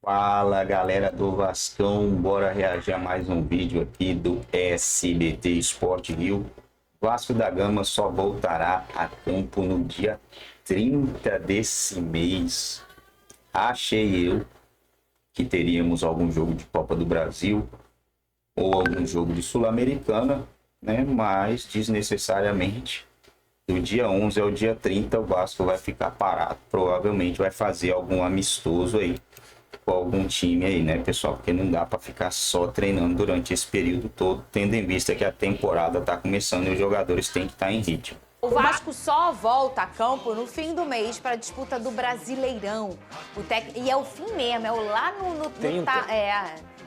Fala galera do Vascão, bora reagir a mais um vídeo aqui do SBT Sport Rio. Vasco da Gama só voltará a campo no dia 30 desse mês. Achei eu que teríamos algum jogo de Copa do Brasil ou algum jogo de Sul-Americana, né? Mas desnecessariamente do dia 11 ao dia 30 o Vasco vai ficar parado. Provavelmente vai fazer algum amistoso aí com algum time aí, né, pessoal? Porque não dá para ficar só treinando durante esse período todo, tendo em vista que a temporada tá começando e os jogadores têm que estar em ritmo. O Vasco só volta a campo no fim do mês para a disputa do Brasileirão. E é o fim mesmo, é o lá no 30.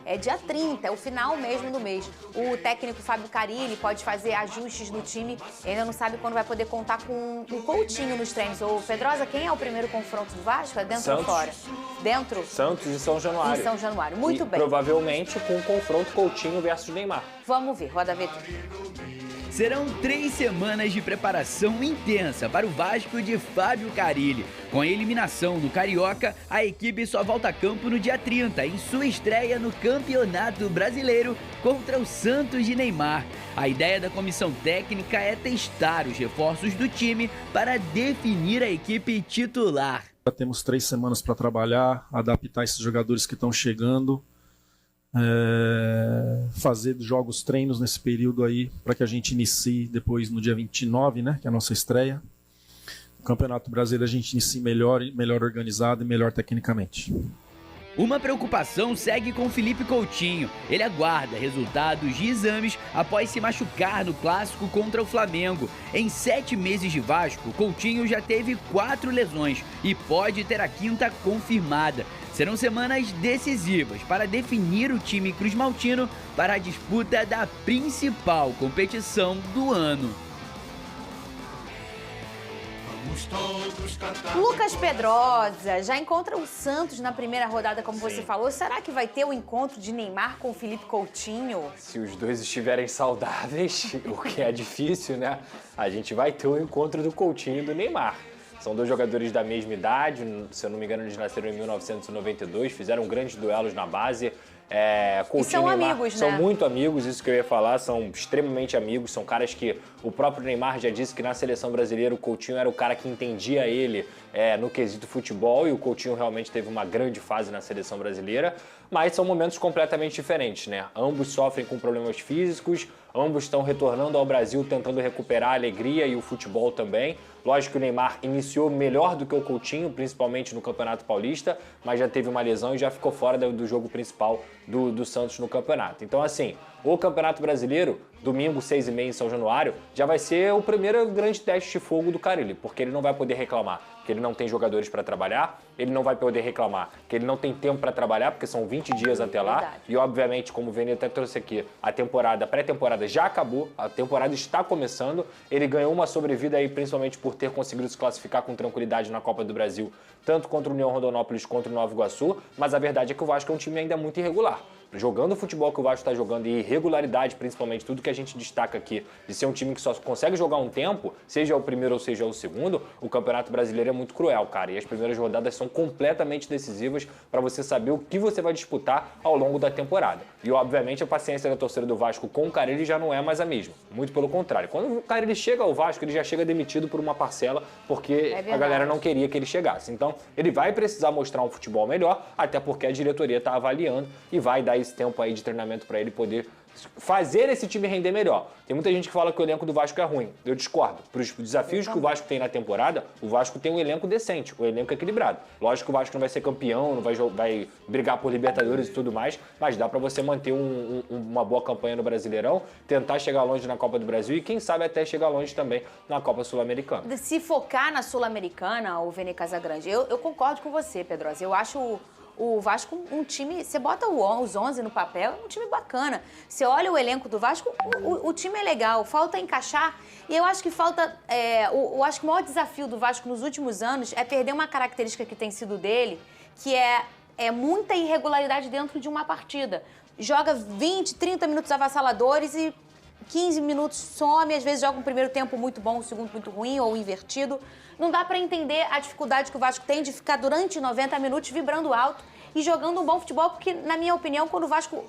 É dia 30, é o final mesmo do mês. O técnico Fábio Carille pode fazer ajustes no time, ainda não sabe quando vai poder contar com o Coutinho nos treinos. Ô, Pedrosa, quem é o primeiro confronto do Vasco? É dentro Santos. ou fora? Dentro? Santos e São Januário. Em São Januário, muito bem. Provavelmente com o confronto Coutinho versus Neymar. Vamos ver, roda a ver. Serão 3 semanas de preparação intensa para o Vasco de Fábio Carille. Com a eliminação no Carioca, a equipe só volta a campo no dia 30, em sua estreia no Campeonato Brasileiro contra o Santos de Neymar. A ideia da comissão técnica é testar os reforços do time para definir a equipe titular. Já temos 3 semanas para trabalhar, adaptar esses jogadores que estão chegando. Fazer jogos, treinos nesse período aí para que a gente inicie depois no dia 29, né, que é a nossa estreia. O Campeonato Brasileiro a gente inicie melhor organizado e melhor tecnicamente. Uma preocupação segue com Felipe Coutinho. Ele aguarda resultados de exames após se machucar no clássico contra o Flamengo. Em 7 meses de Vasco, Coutinho já teve 4 lesões e pode ter a 5ª confirmada. Serão semanas decisivas para definir o time cruzmaltino para a disputa da principal competição do ano. Lucas Pedrosa já encontra o Santos na primeira rodada, como você falou. Será que vai ter o encontro de Neymar com o Felipe Coutinho? Se os dois estiverem saudáveis, o que é difícil, né? A gente vai ter o encontro do Coutinho e do Neymar. São 2 jogadores da mesma idade, se eu não me engano eles nasceram em 1992, fizeram grandes duelos na base. Coutinho e são e Neymar amigos, né? São muito amigos, isso que eu ia falar, são extremamente amigos, são caras que o próprio Neymar já disse que na seleção brasileira o Coutinho era o cara que entendia ele no quesito futebol, e o Coutinho realmente teve uma grande fase na seleção brasileira, mas são momentos completamente diferentes, né? Ambos sofrem com problemas físicos, ambos estão retornando ao Brasil tentando recuperar a alegria e o futebol também. Lógico que o Neymar iniciou melhor do que o Coutinho, principalmente no Campeonato Paulista, mas já teve uma lesão e já ficou fora do jogo principal do Santos no campeonato. Então, assim, o Campeonato Brasileiro, domingo, 6h30 em São Januário, já vai ser o primeiro grande teste de fogo do Carille, porque ele não vai poder reclamar que ele não tem jogadores para trabalhar, ele não vai poder reclamar que ele não tem tempo para trabalhar, porque são 20 dias até lá. Verdade. E, obviamente, como o Vene até trouxe aqui, a pré-temporada já acabou, a temporada está começando. Ele ganhou uma sobrevida aí, principalmente por ter conseguido se classificar com tranquilidade na Copa do Brasil, tanto contra o União Rondonópolis quanto o Nova Iguaçu, mas a verdade é que o Vasco é um time ainda muito irregular. Jogando o futebol que o Vasco está jogando e irregularidade, principalmente tudo que a gente destaca aqui, de ser um time que só consegue jogar um tempo, seja o primeiro ou seja o segundo, o Campeonato Brasileiro é muito cruel, cara. E as primeiras rodadas são completamente decisivas para você saber o que você vai disputar ao longo da temporada. E, obviamente, a paciência da torcida do Vasco com o Carille já não é mais a mesma. Muito pelo contrário. Quando o Carille chega ao Vasco, ele já chega demitido por uma parcela, porque a galera não queria que ele chegasse. Então, ele vai precisar mostrar um futebol melhor, até porque a diretoria está avaliando e vai dar esse tempo aí de treinamento para ele poder fazer esse time render melhor. Tem muita gente que fala que o elenco do Vasco é ruim. Eu discordo. Para os desafios que o Vasco tem na temporada, o Vasco tem um elenco decente, um elenco equilibrado. Lógico que o Vasco não vai ser campeão, não vai brigar por Libertadores e tudo mais, mas dá para você manter uma boa campanha no Brasileirão, tentar chegar longe na Copa do Brasil e quem sabe até chegar longe também na Copa Sul-Americana. Se focar na Sul-Americana, o Vene Casagrande, eu concordo com você, Pedrosa. Eu acho o Vasco um time, você bota os 11 no papel, é um time bacana. Você olha o elenco do Vasco, o time é legal, falta encaixar. E eu acho que eu acho que o maior desafio do Vasco nos últimos anos é perder uma característica que tem sido dele, que é muita irregularidade dentro de uma partida. Joga 20, 30 minutos avassaladores e 15 minutos some, às vezes joga um primeiro tempo muito bom, um segundo muito ruim ou invertido. Não dá para entender a dificuldade que o Vasco tem de ficar durante 90 minutos vibrando alto e jogando um bom futebol, porque, na minha opinião, quando o Vasco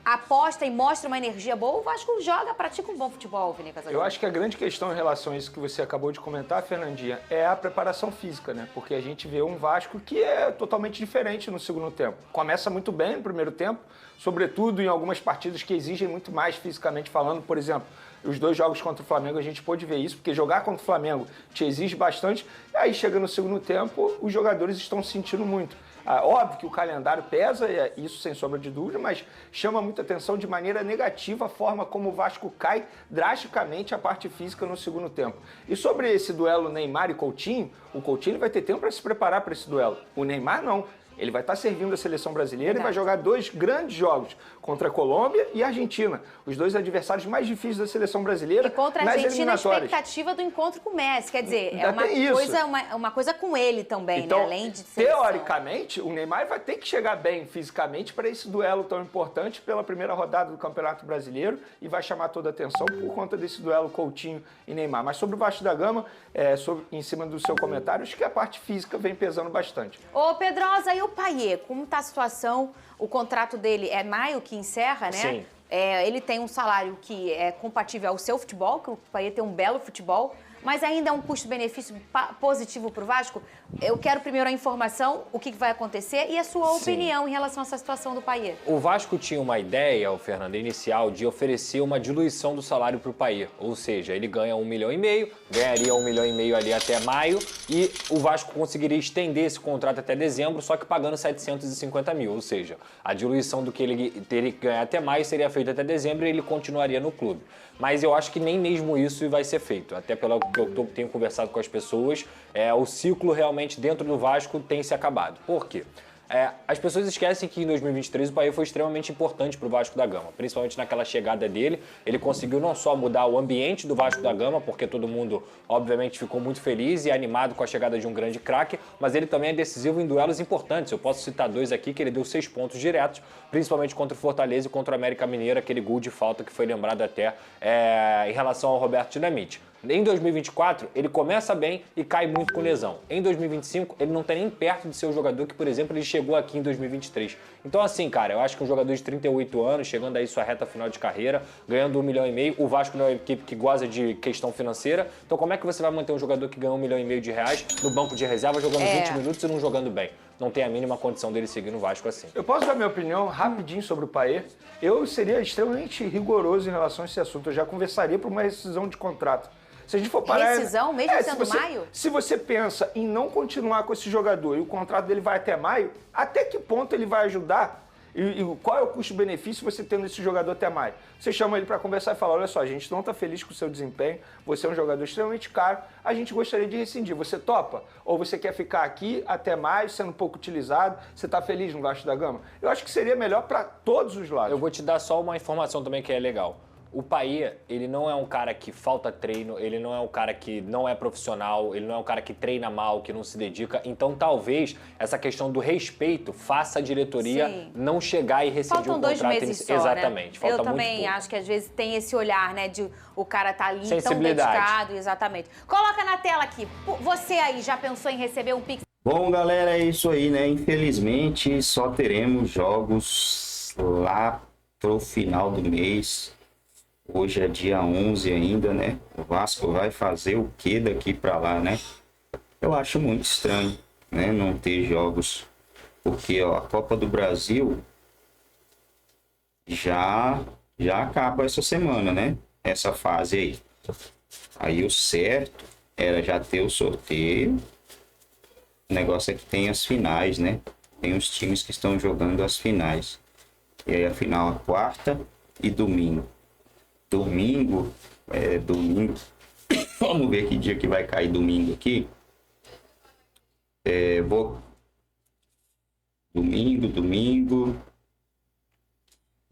aposta e mostra uma energia boa, o Vasco pratica um bom futebol, Vini Casagrande. Eu acho que a grande questão em relação a isso que você acabou de comentar, Fernandinha, é a preparação física, né? Porque a gente vê um Vasco que é totalmente diferente no segundo tempo. Começa muito bem no primeiro tempo, sobretudo em algumas partidas que exigem muito mais fisicamente falando. Por exemplo, os 2 jogos contra o Flamengo a gente pôde ver isso, porque jogar contra o Flamengo te exige bastante, e aí chega no segundo tempo, os jogadores estão sentindo muito. Óbvio que o calendário pesa, isso sem sombra de dúvida, mas chama muita atenção de maneira negativa a forma como o Vasco cai drasticamente a parte física no segundo tempo. E sobre esse duelo Neymar e Coutinho, o Coutinho vai ter tempo para se preparar para esse duelo. O Neymar não. Ele vai estar servindo a seleção brasileira e vai jogar 2 grandes jogos contra a Colômbia e a Argentina, os 2 adversários mais difíceis da seleção brasileira. E contra a nas Argentina, a eliminatórias. expectativa do encontro com o Messi. Quer dizer, uma coisa com ele também, então, né? Além de seleção. Teoricamente, o Neymar vai ter que chegar bem fisicamente para esse duelo tão importante pela primeira rodada do Campeonato Brasileiro e vai chamar toda a atenção por conta desse duelo Coutinho e Neymar. Mas sobre o Vasco da Gama, em cima do seu comentário, acho que a parte física vem pesando bastante. Ô, Pedrosa, e o Payet? Como está a situação? O contrato dele é maio que encerra, né? Sim. Ele tem um salário que é compatível ao seu futebol, que o Payet tem um belo futebol, mas ainda é um custo-benefício positivo para o Vasco. Eu quero primeiro a informação, o que vai acontecer e a sua opinião em relação a essa situação do Payet. O Vasco tinha uma ideia, o Fernando, inicial, de oferecer uma diluição do salário para o Payet. Ou seja, ele ganha 1,5 milhão, ganharia 1,5 milhão ali até maio e o Vasco conseguiria estender esse contrato até dezembro, só que pagando 750 mil. Ou seja, a diluição do que ele teria que ganhar até maio seria feita até dezembro e ele continuaria no clube. Mas eu acho que nem mesmo isso vai ser feito. Até pelo que eu tenho conversado com as pessoas, o ciclo realmente dentro do Vasco tem se acabado. Por quê? As pessoas esquecem que em 2023 o Payet foi extremamente importante para o Vasco da Gama, principalmente naquela chegada dele. Ele conseguiu não só mudar o ambiente do Vasco da Gama, porque todo mundo, obviamente, ficou muito feliz e animado com a chegada de um grande craque, mas ele também é decisivo em duelos importantes. Eu posso citar 2 aqui, que ele deu 6 pontos diretos, principalmente contra o Fortaleza e contra o América Mineiro, aquele gol de falta que foi lembrado até em relação ao Roberto Dinamite. Em 2024, ele começa bem e cai muito com lesão. Em 2025, ele não está nem perto de ser o jogador que, por exemplo, ele chegou aqui em 2023. Então, assim, cara, eu acho que um jogador de 38 anos, chegando aí sua reta final de carreira, ganhando 1,5 milhão, o Vasco não é uma equipe que goza de questão financeira. Então, como é que você vai manter um jogador que ganhou 1,5 milhão de reais no banco de reserva, jogando 20 minutos e não jogando bem? Não tem a mínima condição dele seguir no Vasco assim. Eu posso dar minha opinião rapidinho sobre o Payet? Eu seria extremamente rigoroso em relação a esse assunto. Eu já conversaria por uma rescisão de contrato. Se a gente for parar... Rescisão, mesmo sendo maio? Se você pensa em não continuar com esse jogador e o contrato dele vai até maio, até que ponto ele vai ajudar? E qual é o custo-benefício você tendo esse jogador até maio? Você chama ele para conversar e fala, olha só, a gente não está feliz com o seu desempenho, você é um jogador extremamente caro, a gente gostaria de rescindir. Você topa? Ou você quer ficar aqui até maio, sendo pouco utilizado, você está feliz no Vasco da Gama? Eu acho que seria melhor para todos os lados. Eu vou te dar só uma informação também que é legal. O Payet, ele não é um cara que falta treino, ele não é um cara que não é profissional, ele não é um cara que treina mal, que não se dedica. Então, talvez, essa questão do respeito faça a diretoria não chegar e rescindir o contrato. Faltam 2 meses só, exatamente. Né? Falta Eu também muito acho que às vezes tem esse olhar, né, de o cara tá ali tão sensibilidade. dedicado, exatamente. Coloca na tela aqui. Você aí já pensou em receber um Pix? Bom, galera, é isso aí, né? Infelizmente, só teremos jogos lá pro final do mês. Hoje é dia 11 ainda, né? O Vasco vai fazer o que daqui para lá, né? Eu acho muito estranho, né? Não ter jogos. Porque, ó, a Copa do Brasil já acaba essa semana, né? Essa fase aí. Aí o certo era já ter o sorteio. O negócio é que tem as finais, né? Tem os times que estão jogando as finais. E aí a final é quarta e domingo. Domingo. Vamos ver que dia que vai cair domingo aqui. Domingo.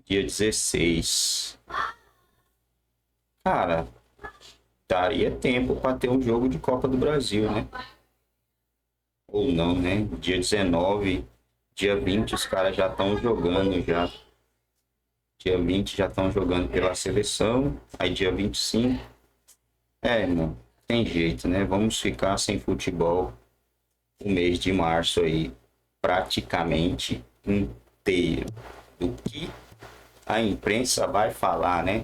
Dia 16. Cara, daria tempo para ter um jogo de Copa do Brasil, né? Ou não, né? Dia 19, dia 20 os caras já estão jogando já. Dia 20 já estão jogando pela seleção. Aí dia 25. Irmão, tem jeito, né? Vamos ficar sem futebol o mês de março aí. praticamente inteiro. Do que a imprensa vai falar, né?